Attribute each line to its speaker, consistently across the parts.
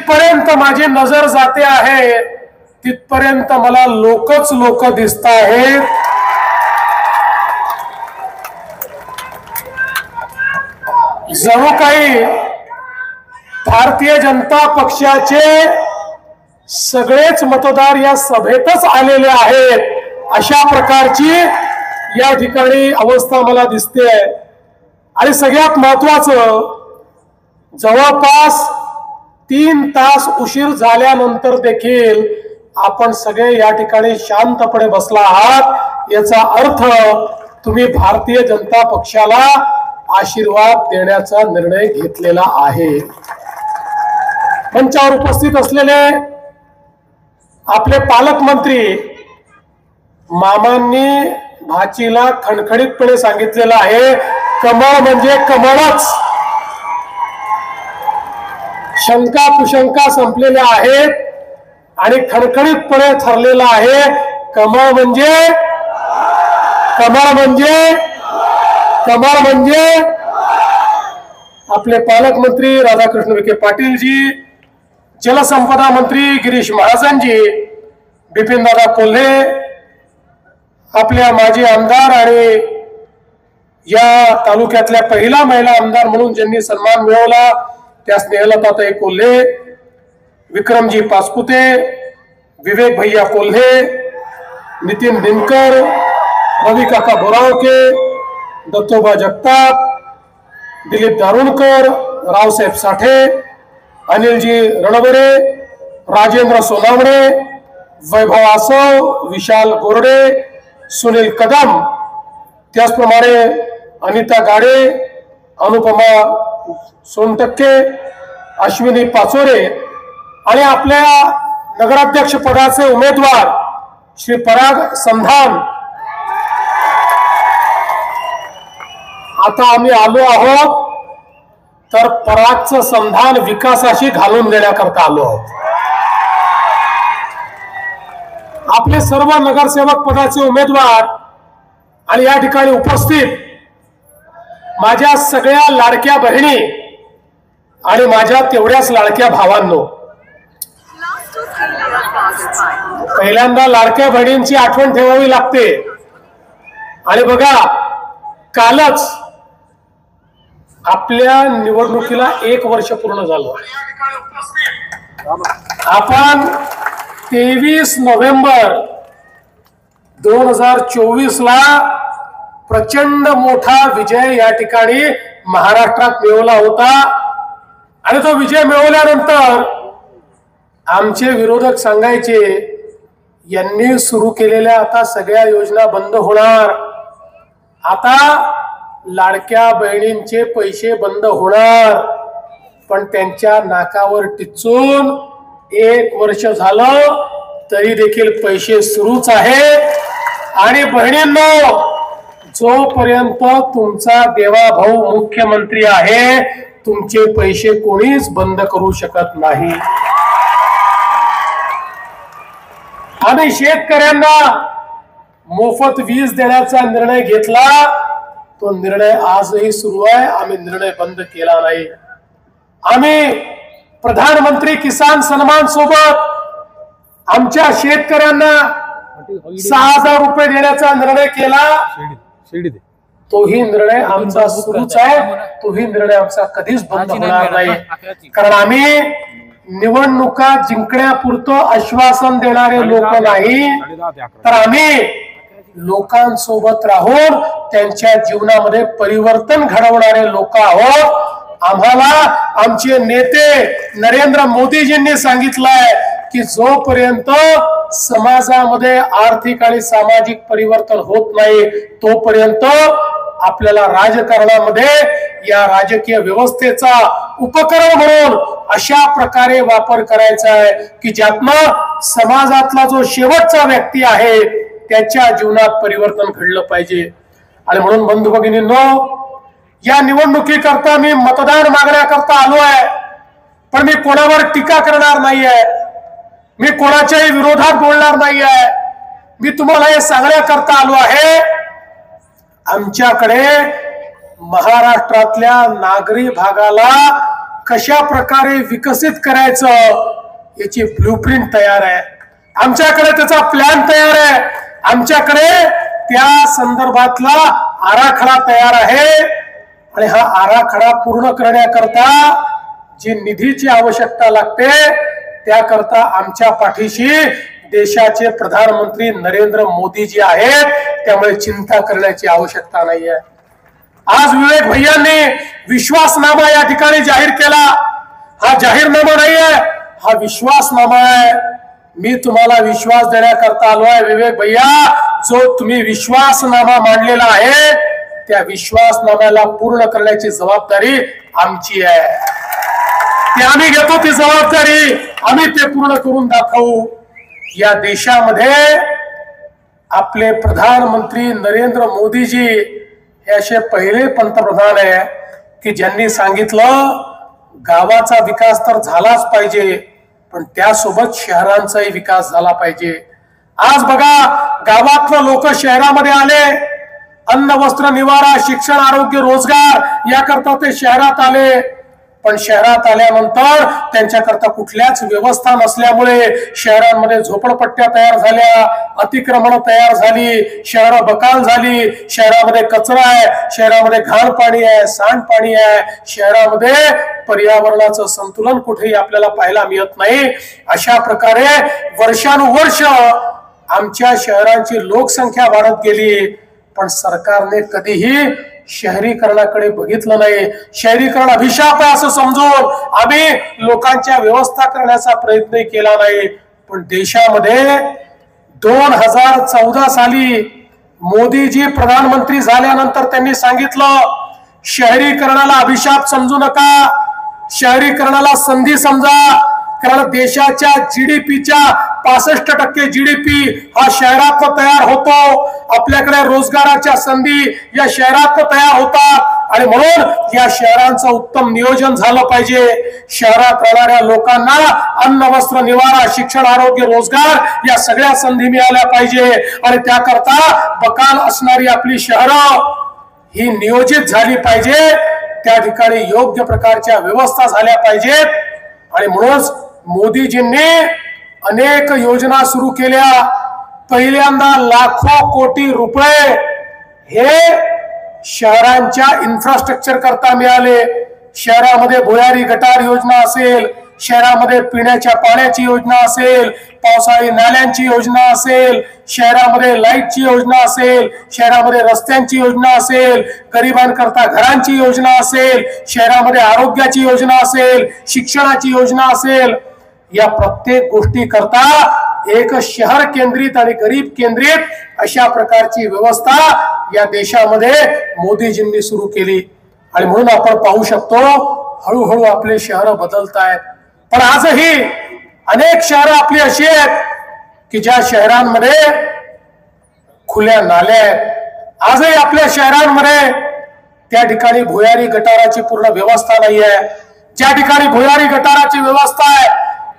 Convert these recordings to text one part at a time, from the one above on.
Speaker 1: जिथपर्यंत माझी नजर जाते आहे तिथपर्यंत मला लोकच लोक दिसत आहेत. जणू काही भारतीय जनता पक्षाचे सगळेच मतदार या सभेतच आलेले आहेत अशा प्रकारची या ठिकाणी अवस्था मला दिसते. आणि सगळ्यात महत्वाचं, जवळपास 3 तास उशीर झाल्यानंतर देखील आपण सगळे या ठिकाणी शांतपणे बसला आहात. याचा अर्थ तुम्ही भारतीय जनता पक्षाला आशीर्वाद देण्याचा निर्णय घेतलेला आहे. मंचावर उपस्थित असलेले आपले पालकमंत्री मामांनी भाचीला खणखणीतपणे सांगितलेलं आहे, कमळ म्हणजे कमळच. शंका कुशंका संपलेल्या आहेत आणि खणखणीतपणे ठरलेलं आहे, कमळ म्हणजे कमळ म्हणजे कमळ म्हणजे. आपले पालकमंत्री राधाकृष्ण विखे पाटीलजी, जलसंपदा मंत्री गिरीश महाजनजी, बिपिनदादा कोल्हे, आपल्या माजी आमदार आणि या तालुक्यातल्या पहिला महिला आमदार म्हणून ज्यांनी सन्मान मिळवला त्या स्नेहलताताई कोल्हे, विक्रमजी पाचपुते, विवेक भैया कोल्हे, नितीन दिनकर, रवी काका बोरावके, दत्तोबा जगताप, दिलीप दारुणकर, रावसाहेब साठे, अनिलजी रणवरे, राजेंद्र सोनावणे, वैभव आसव, विशाल गोरडे, सुनील कदम, त्याचप्रमाणे अनिता गाडे, अनुपमा सोनटक्के, अश्विनी पाचोरे आणि आपल्या नगराध्यक्ष पदाचे उमेदवार श्री पराग संधान. आता आम्ही आलो आहोत तर परागचं संधान विकासाशी घालून देण्याकरता आलो आहोत. आपले सर्व नगरसेवक पदाचे उमेदवार आणि या ठिकाणी उपस्थित माझ्या सगळ्या लाडक्या बहिणी आणि माझ्या तेवढ्याच लाडक्या भावांनो, पहिल्यांदा लाडक्या बहिणींची आठवण ठेवावी लागते. आणि बघा, कालच आपल्या निवडणुकीला 1 वर्ष पूर्ण झालं. आपण 23 नोव्हेंबर 2024 ला प्रचंड मोठा विजय या ठिकाणी महाराष्ट्रात मिळवला होता. आणि तो विजय मिळवल्यानंतर आमचे विरोधक सांगायचे, यांनी सुरू केलेल्या आता सगळ्या योजना बंद होणार, आता लाडक्या बहिणींचे पैसे बंद होणार. पण त्यांच्या नाकावर टिचून 1 वर्ष झालं तरी देखील पैसे सुरूच आहेत. आणि बहिणींनो, जोपर्यंत तुमचा देवाभाऊ मुख्यमंत्री आहे तुमचे पैसे कोणीच बंद करू शकत नाही. आम्ही शेतकऱ्यांना मोफत वीज देण्याचा निर्णय घेतला, तो निर्णय आजही सुरू आहे. आम्ही निर्णय बंद केला नाही. आम्ही प्रधानमंत्री किसान सन्मान सोबत आमच्या शेतकऱ्यांना 6,000 रुपये देण्याचा निर्णय केला, तोही निर्णय आमचा सुरूच आहे. तोही निर्णय आमचा कधीच बंद होणार नाही. कारण आम्ही निवडणुका जिंकण्यापुरतं आश्वासन देणारे लोक नाही, तर आम्ही लोकांसोबत राहून त्यांच्या जीवनामध्ये परिवर्तन घडवणारे लोक आहोत. आम्हाला आमचे नेते नरेंद्र मोदीजींनी सांगितलंय की जोपर्यंत समाजामध्ये आर्थिक आणि सामाजिक परिवर्तन होत नाही तोपर्यंत आपल्याला राजकारणामध्ये या राजकीय व्यवस्थेचा उपकरण म्हणून अशा प्रकारे वापर करायचा आहे की ज्यातनं समाजातला जो शेवटचा व्यक्ती आहे त्याच्या जीवनात परिवर्तन घडलं पाहिजे. आणि म्हणून बंधू भगिनींनो, या निवडणुकीकरता मी मतदान मागण्याकरता आलो आहे, पण मी कोणावर टीका करणार नाहीये, मी कोणाच्याही विरोधात बोलणार नाहीये. मी तुम्हाला हे सांगण्याकरता आलो आहे, आमच्याकडे महाराष्ट्रातल्या नागरी भागाला कशा प्रकारे विकसित करायचं याची ब्लूप्रिंट तयार आहे, आमच्याकडे त्याचा प्लॅन तयार आहे, आमच्याकडे त्या संदर्भातला आराखडा तयार आहे आणि हा आराखडा पूर्ण करण्याकरता जी निधीची आवश्यकता लागते त्याकरता आमच्या पाठीशी देशाचे प्रधानमंत्री नरेंद्र मोदीजी आहेत, त्यामुळे चिंता करण्याची आवश्यकता नाहीये। आज विवेक भैयांनी विश्वासनामा या ठिकाणी जाहीर केला, हा जाहीरनामा नाहीये, हा विश्वासनामा आहे। मी तुम्हाला विश्वास देण्याकरता आलोय विवेक भैया, जो तुम्ही विश्वासनामा मांडलेला आहे त्या विश्वासनाम्याला पूर्ण करण्याची जबाबदारी आमची आहे, ती आम्ही घेतो, ती जबाबदारी आम्ही ते पूर्ण करून दाखवू। या देशामध्ये आपले प्रधानमंत्री नरेंद्र मोदीजी हे असे पहिले पंतप्रधान आहे की ज्यांनी सांगितलं गावाचा विकास तर झालाच पाहिजे पण त्यासोबत शहरांचाही विकास झाला पाहिजे। आज बघा गावातले लोक शहरामध्ये आले, अन्न वस्त्र निवारा शिक्षण आरोग्य रोजगार याकरता ते शहरात आले, पण शहरात आल्यानंतर त्यांच्याकरता कुठल्याच व्यवस्था नसल्यामुळे शहरांमध्ये झोपडपट्ट्या तयार झाल्या, अतिक्रमण तयार झाली, शहरं बकाल झाली, शहरामध्ये कचरा आहे, शहरामध्ये घाण पाणी आहे, सांडपाणी आहे, शहरामध्ये पर्यावरणाचं संतुलन कुठेही आपल्याला पाहायला मिळत नाही। अशा प्रकारे वर्षानुवर्ष आमच्या शहरांची लोकसंख्या वाढत गेली, पण सरकारने कधीही शहरीकरणाकडे बघितलं नाही। शहरीकरण अभिशाप आहे असं समजून आम्ही लोकांच्या व्यवस्था करण्याचा प्रयत्न केला नाही। पण देशामध्ये 2014 साली मोदीजी प्रधानमंत्री झाल्यानंतर त्यांनी सांगितलं शहरीकरणाला अभिशाप समजू नका, शहरीकरणाला संधी समजा, कारण देशाच्या जीडीपीच्या 65% जीडीपी हा शहरात तयार होतो, आपल्याकडे रोजगाराच्या संधी या शहरात तयार होतात आणि म्हणून या शहरांचं उत्तम नियोजन झालं पाहिजे। शहरात राहणाऱ्या लोकांना अन्न वस्त्र निवारा शिक्षण आरोग्य रोजगार या सगळ्या संधी मिळाल्या पाहिजे आणि त्याकरता बकाल असणारी आपली शहरं ही नियोजित झाली पाहिजे, त्या ठिकाणी योग्य प्रकारच्या व्यवस्था झाल्या पाहिजेत आणि म्हणूनच मोदीजींनी अनेक योजना सुरू केल्या। पहिल्यांदा लाखो कोटी रुपये हे शहरांच्या इन्फ्रास्ट्रक्चर करता मिळाले। शहरामध्ये भुयारी गटार योजना असेल, शहरामध्ये पिण्याच्या पाण्याची योजना असेल, पावसाळी नाल्यांची योजना असेल, शहरामध्ये लाईटची योजना असेल, शहरामध्ये रस्त्यांची योजना असेल, गरिबांकरता घरांची योजना असेल, शहरामध्ये आरोग्याची योजना असेल, शिक्षणाची योजना असेल, या प्रत्येक गोष्टी करता एक शहर केंद्रित आणि गरीब केंद्रित अशा प्रकारची व्यवस्था या देशामध्ये मोदीजींनी सुरू केली आणि म्हणून आपण पाहू शकतो हळूहळू आपले शहर बदलत आहेत। पण आजही अनेक शहरं आपली अशी आहेत की ज्या शहरांमध्ये खुल्या नाल्या आहेत, आजही आपल्या शहरांमध्ये त्या ठिकाणी भुयारी गटाराची पूर्ण व्यवस्था नाही आहे। ज्या ठिकाणी भुयारी गटाराची व्यवस्था आहे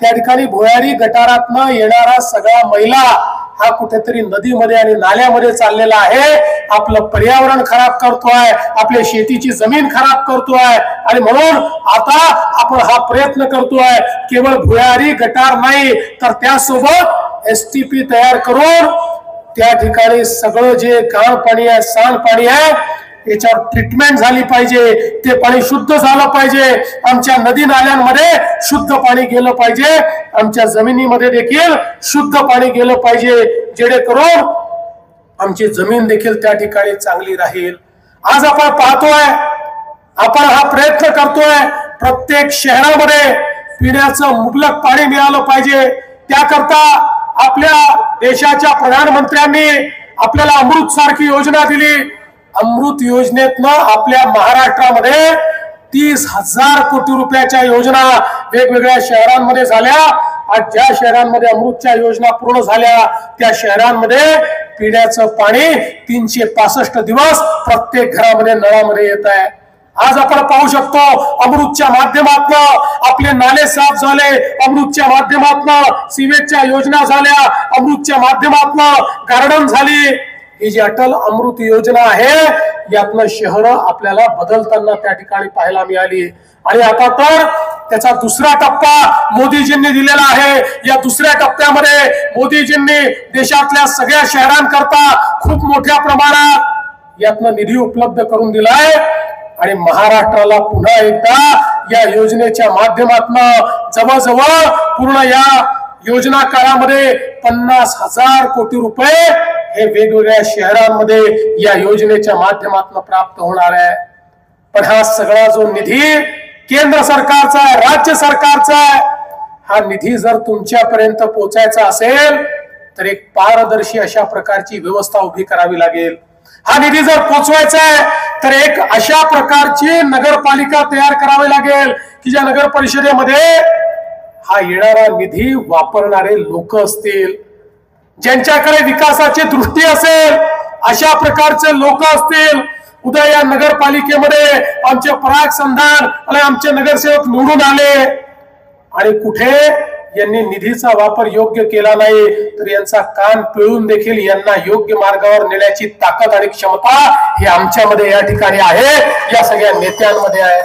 Speaker 1: त्या ठिकाणी भुयारी गटारातनं येणारा सगळा मैला हा कुठेतरी नदीमध्ये आणि नाल्यामध्ये चाललेला आहे, आपलं पर्यावरण खराब करतोय, आपल्या शेतीची जमीन खराब करतोय आणि म्हणून आता आपण हा प्रयत्न करतोय केवळ भुयारी गटार नाही तर त्यासोबत एसटीपी तयार करून त्या ठिकाणी सगळं जे घाण पाणी आहे सांडपाणी आहे याच्यावर ट्रीटमेंट झाली पाहिजे, ते पाणी शुद्ध झालं पाहिजे, आमच्या नदी नाल्यांमध्ये शुद्ध पाणी गेलं पाहिजे, आमच्या जमिनीमध्ये देखील शुद्ध पाणी गेलं पाहिजे, जेणेकरून आमची जमीन देखील त्या ठिकाणी चांगली राहील। आज आपण पाहतोय, आपण हा प्रयत्न करतोय प्रत्येक शहरामध्ये पिण्याचं मुबलक पाणी मिळालं पाहिजे। त्याकरता आपल्या देशाच्या प्रधानमंत्र्यांनी आपल्याला अमृत सारखी योजना दिली। अमृत योजनेतनं आपल्या महाराष्ट्रामध्ये 30,000 कोटी रुपयाच्या योजना वेगवेगळ्या शहरांमध्ये झाल्या। आज ज्या शहरांमध्ये अमृतच्या योजना पूर्ण झाल्या त्या शहरांमध्ये पिण्याचं पाणी 365 दिवस प्रत्येक घरामध्ये नळामध्ये येत आहे। आज आपण पाहू शकतो अमृतच्या माध्यमातून आपले नाले साफ झाले, अमृतच्या माध्यमातून सिवेजच्या योजना झाल्या, अमृतच्या माध्यमातून गार्डन झाली ही जी अटल अमृत योजना आहे यातनं शहरं आपल्याला बदलताना त्या ठिकाणी पाहायला मिळाली। आणि आता तर त्याचा दुसरा टप्पा मोदीजींनी दिलेला आहे। या दुसऱ्या टप्प्यामध्ये मोदीजींनी देशातल्या सगळ्या शहरांकरता खूप मोठ्या प्रमाणात यातनं निधी उपलब्ध करून दिलाय आणि महाराष्ट्राला पुन्हा एकदा या योजनेच्या माध्यमातून जवळजवळ पूर्ण या योजना काळामध्ये 50,000 कोटी रुपये हे वेगवेगळ्या शहरांमध्ये या योजनेच्या माध्यमातून प्राप्त होणार आहे। पण हा सगळा जो निधी केंद्र सरकारचा आहे, राज्य सरकारचा आहे, हा निधी जर तुमच्यापर्यंत पोहोचायचा असेल तर एक पारदर्शी अशा प्रकारची व्यवस्था उभी करावी लागेल। हा निधी जर पोहोचवायचा आहे तर एक अशा प्रकारची नगरपालिका तयार करावी लागेल की ज्या नगर परिषदेमध्ये हा येणारा निधी वापरणारे लोक असतील, ज्यांच्याकडे विकासाची दृष्टी असेल अशा प्रकारचे लोक असतील। उद्या या नगरपालिकेमध्ये आमचे पराग संधान आणि आमचे नगरसेवक निवडून आले आणि कुठे यांनी निधीचा वापर योग्य केला नाही तर यांचा कान पिळून देखील यांना योग्य मार्गावर नेण्याची ताकद आणि क्षमता ही आमच्यामध्ये या ठिकाणी आहे, या सगळ्या नेत्यांमध्ये आहे।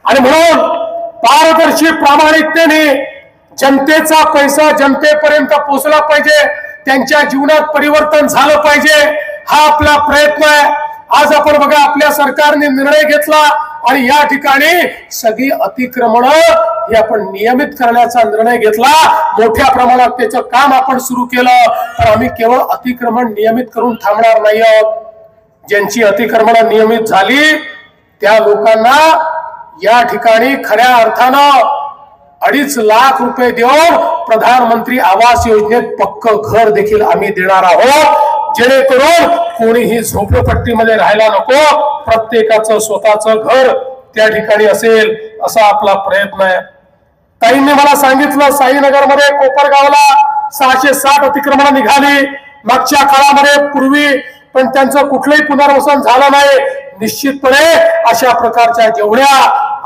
Speaker 1: आणि म्हणून पारदर्शी प्रामाणिकतेने जनतेचा पैसा जनतेपर्यंत पोहोचला पाहिजे, त्यांच्या जीवनात परिवर्तन झालं पाहिजे, हा आपला प्रयत्न आहे। आज आपण बघा आपल्या सरकारने निर्णय घेतला आणि या ठिकाणी सगळी अतिक्रमणं हे आपण नियमित करण्याचा निर्णय घेतला। मोठ्या प्रमाणात त्याचं काम आपण सुरू केलं, पण आम्ही केवळ अतिक्रमण नियमित करून थांबणार नाही आहोत। ज्यांची अतिक्रमणं नियमित झाली त्या लोकांना या ठिकाणी खऱ्या अर्थानं 2.5 लाख रुपये देऊन प्रधानमंत्री आवास योजनेत पक्क घर देखील आम्ही देणार आहोत, जेणेकरून कोणीही झोपडपट्टीमध्ये राहायला नको, प्रत्येकाचं स्वतःचं घर त्या ठिकाणी असेल असा आपला प्रयत्न आहे। ताईंनी मला सांगितलं साईनगरमध्ये कोपरगावला 660 अतिक्रमण निघाली मागच्या काळामध्ये पूर्वी, पण त्यांचं कुठलंही पुनर्वसन झालं नाही। निश्चितपणे अशा प्रकारच्या जेवढ्या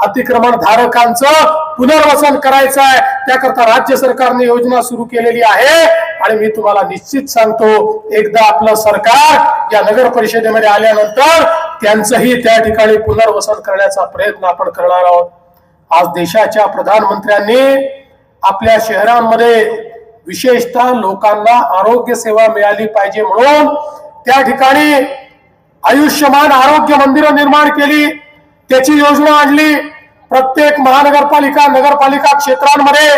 Speaker 1: अतिक्रमण धारकांचं पुनर्वसन करायचं आहे त्याकरता राज्य सरकारने योजना सुरू केलेली आहे। आणि मी तुम्हाला निश्चित सांगतो एकदा आपलं सरकार या नगर परिषदेमध्ये आल्यानंतर त्यांचंही त्या ठिकाणी पुनर्वसन करण्याचा प्रयत्न आपण करणार आहोत। आज देशाच्या प्रधानमंत्र्यांनी आपल्या शहरांमध्ये विशेषतः लोकांना आरोग्य सेवा मिळाली पाहिजे म्हणून त्या ठिकाणी आयुष्यमान आरोग्य मंदिरं निर्माण केली, त्याची योजना आणली। प्रत्येक महानगरपालिका नगरपालिका क्षेत्रांमध्ये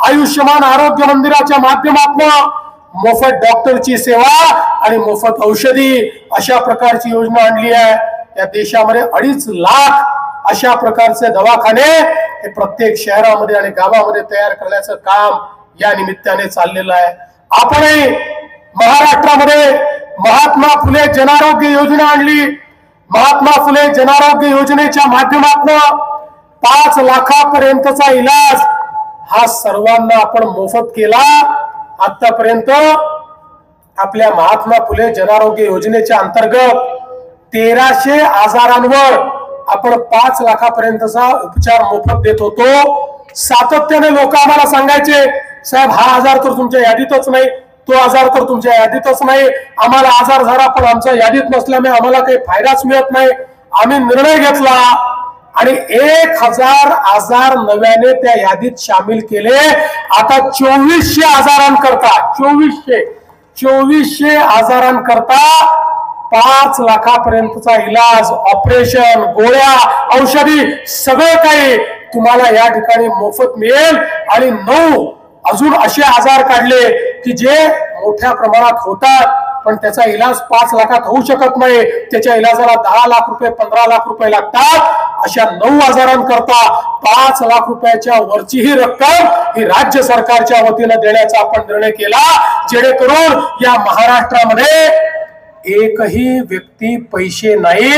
Speaker 1: आयुष्यमान आरोग्य मंदिराच्या माध्यमातून मोफत डॉक्टरची सेवा आणि मोफत औषधी अशा प्रकारची योजना आणली आहे। या देशामध्ये 2.5 लाख अशा प्रकारचे दवाखाने हे प्रत्येक शहरामध्ये आणि गावामध्ये तयार करण्याचं काम या निमित्ताने चाललेलं आहे। आपणही महाराष्ट्रामध्ये महात्मा फुले जनारोग्य योजना आणली। महात्मा फुले जनारोग्य योजनेच्या माध्यमातून 5 लाखापर्यंतचा इलाज हा सर्वांना आपण मोफत केला। आतापर्यंत आपल्या महात्मा फुले जनारोग्य योजनेच्या अंतर्गत 1300 आजारांवर आपण 5 लाखापर्यंतचा उपचार मोफत देत होतो। सातत्याने लोक आम्हाला सांगायचे साहेब हा आजार तर तुमच्या यादीतच नाही, तो आजार तर तुमच्या यादीतच नाही, आम्हाला आजार झाला पण आमच्या यादीत नसल्यामुळे आम्हाला काही फायदाच मिळत नाही। आम्ही निर्णय घेतला आणि 1000 आजार नव्याने त्या यादीत सामील केले। आता 2400 आजारांकरता 2400 आजारांकरता 5 लाखापर्यंतचा इलाज, ऑपरेशन, गोळ्या, औषधी सगळं काही तुम्हाला या ठिकाणी मोफत मिळेल। आणि 9 अजून असे आजार काढले की जे मोठ्या प्रमाणात होतात पण त्याचा इलाज 5 लाखात होऊ शकत नाही, त्याच्या इलाजाला 10 लाख रुपये 15 लाख रुपये लागतात। अशा 9 आजारांकरता 5 लाख रुपयाच्या वरची ही रक्कम ही राज्य सरकारच्या वतीने देण्याचा आपण निर्णय केला, जेणेकरून या महाराष्ट्रामध्ये एकही व्यक्ती पैसे नाही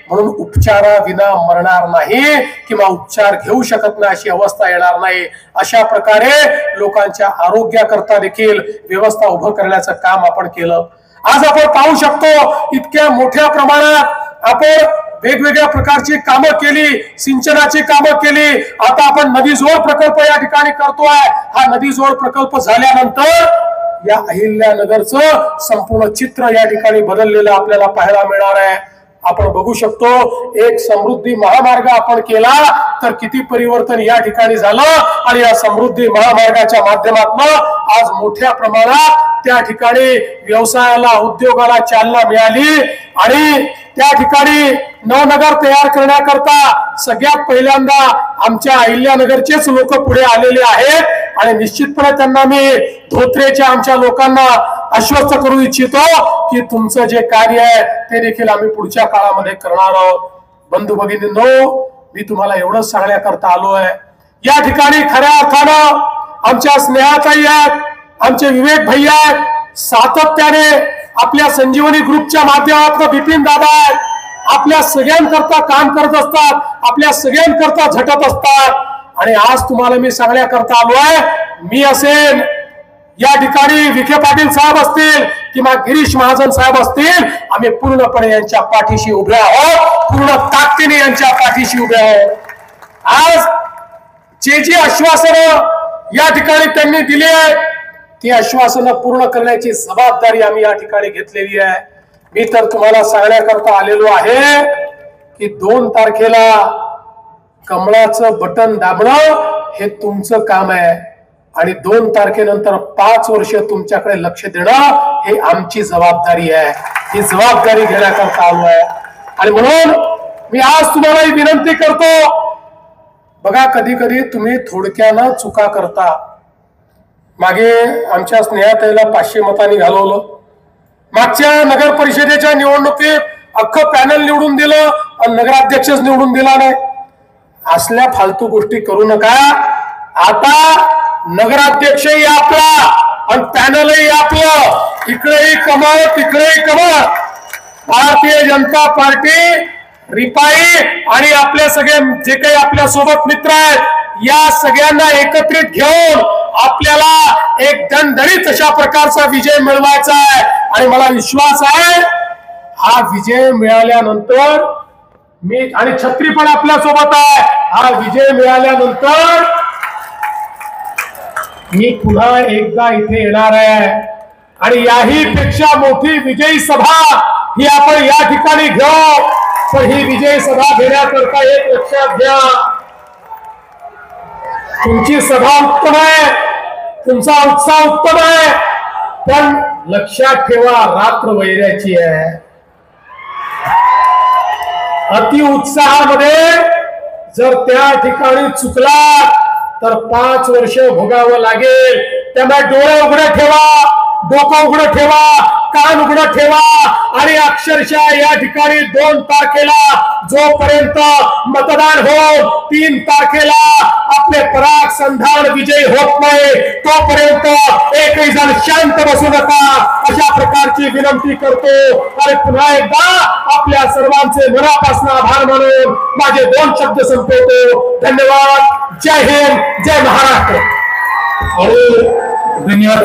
Speaker 1: म्हणून उपचाराविना मरणार नाही किंवा उपचार घेऊ शकत नाही अशी अवस्था येणार नाही। अशा प्रकारे लोकांच्या आरोग्याकरता देखील व्यवस्था उभं करण्याचं काम आपण केलं। आज आपण पाहू शकतो इतक्या मोठ्या प्रमाणात आपण वेगवेगळ्या प्रकारची कामं केली, सिंचनाची कामं केली। आता आपण नदी जोड प्रकल्प या ठिकाणी करतोय। हा नदी जोड प्रकल्प झाल्यानंतर या अहिल्यानगरचं संपूर्ण चित्र या ठिकाणी बदललेलं आपल्याला पाहायला मिळणार आहे. आपण बघू शकतो एक समृद्धी महामार्ग आपण केला तर किती परिवर्तन या ठिकाणी झालं आणि या समृद्धी महामार्गाच्या माध्यमातून आज मोठ्या प्रमाणात त्या ठिकाणी व्यवसायाला उद्योगाला चालना मिळाली आणि त्या ठिकाणी नवनगर तयार करण्याकरता सगळ्यात पहिल्यांदा आमच्या अहिल्यानगरचेच लोक पुढे आलेले आहेत आणि निश्चितपणे त्यांना मी धोत्रेच्या आमच्या लोकांना आश्वस्त करू इच्छितो की तुमचं जे कार्य आहे ते देखील आम्ही पुढच्या काळामध्ये करणार आहोत. बंधू भगिनींनो, मी तुम्हाला एवढंच सांगण्याकरता आलोय. या ठिकाणी खऱ्या अर्थानं आमच्या स्नेहाताई आहेत, आमचे विवेक भैया आहेत, सातत्याने आपल्या संजीवनी ग्रुपच्या माध्यमातून बिपिन दादा आहेत, आपल्या सगळ्यांकरता काम करत असतात, आपल्या सगळ्यांकरता झटत असतात. आणि आज तुम्हाला मी सांगण्याकरता आलोय, मी असेल या ठिकाणी विखे पाटील साहेब असतील किंवा गिरीश महाजन साहेब असतील, आम्ही पूर्णपणे यांच्या पाठीशी उभे आहोत, पूर्ण ताकदीने यांच्या पाठीशी उभे आहोत. आज जी आश्वासनं या ठिकाणी त्यांनी दिली आहे ती आश्वासनं पूर्ण करण्याची जबाबदारी आम्ही या ठिकाणी घेतलेली आहे. मी तर तुम्हाला सांगण्याकरता आलेलो आहे की 2 तारखेला कमळाचं बटन दाबणं हे तुमचं काम आहे आणि 2 तारखेनंतर 5 वर्ष तुमच्याकडे लक्ष देणं हे आमची जबाबदारी आहे. ही जबाबदारी घेण्याकरता आलो आहे आणि म्हणून मी आज तुम्हाला ही विनंती करतो. बघा, कधी कधी तुम्ही थोडक्यानं चुका करता. मागे आमच्या स्नेहाताईला 500 मतांनी घालवलं. मागच्या नगर परिषदेच्या निवडणुकीत अख्खं पॅनल निवडून दिलं आणि नगराध्यक्षच निवडून दिला नाही. असल्या फालतू गोष्टी करू नका. आता नगराध्यक्षही आपला आणि पॅनलही आपलं, इकडेही कमळ तिकडेही कमळ. भारतीय जनता पार्टी, रिपाई आणि आपले सगळे जे काही आपल्या सोबत मित्र आहेत या सगळ्यांना एकत्रित घेऊन आपल्याला एक दणदणीत अशा प्रकारचा विजय मिळवायचा आहे. आणि मला विश्वास आहे हा विजय मिळाल्यानंतर मी आणि छत्री पण आपल्या सोबत आहे. हा विजय मिळाल्यानंतर मी पुन्हा एकदा इथे येणार आहे आणि याही पेक्षा मोठी विजयी सभा ही आपण या ठिकाणी घेऊ. पण ही विजयी सभा घेण्याकरता एक लक्षात घ्या, तुमची सभा उत्तम आहे, तुमचा उत्साह उत्तम आहे, पण लक्षात ठेवा रात्र वैऱ्याची आहे. अति उत्साहामध्ये जर त्या ठिकाणी चुकला तर 5 वर्ष भोगावं लागेल. त्यामुळे डोळे उघडे ठेवा, डोकं उघडं ठेवा, कान उघडं ठेवा आणि अक्षरशः या ठिकाणी 2 तारखेला जोपर्यंत मतदान होऊन 3 तारखेला आपले पराग संधान विजय होत नाही तोपर्यंत एकही जण शांत बसू नका, अशा प्रकारची विनंती करतो. आणि पुन्हा एकदा आपल्या सर्वांचे मनापासून आभार मानून माझे 2 शब्द संपवतो. धन्यवाद. जय हिंद, जय महाराष्ट्र.
Speaker 2: धन्यवाद.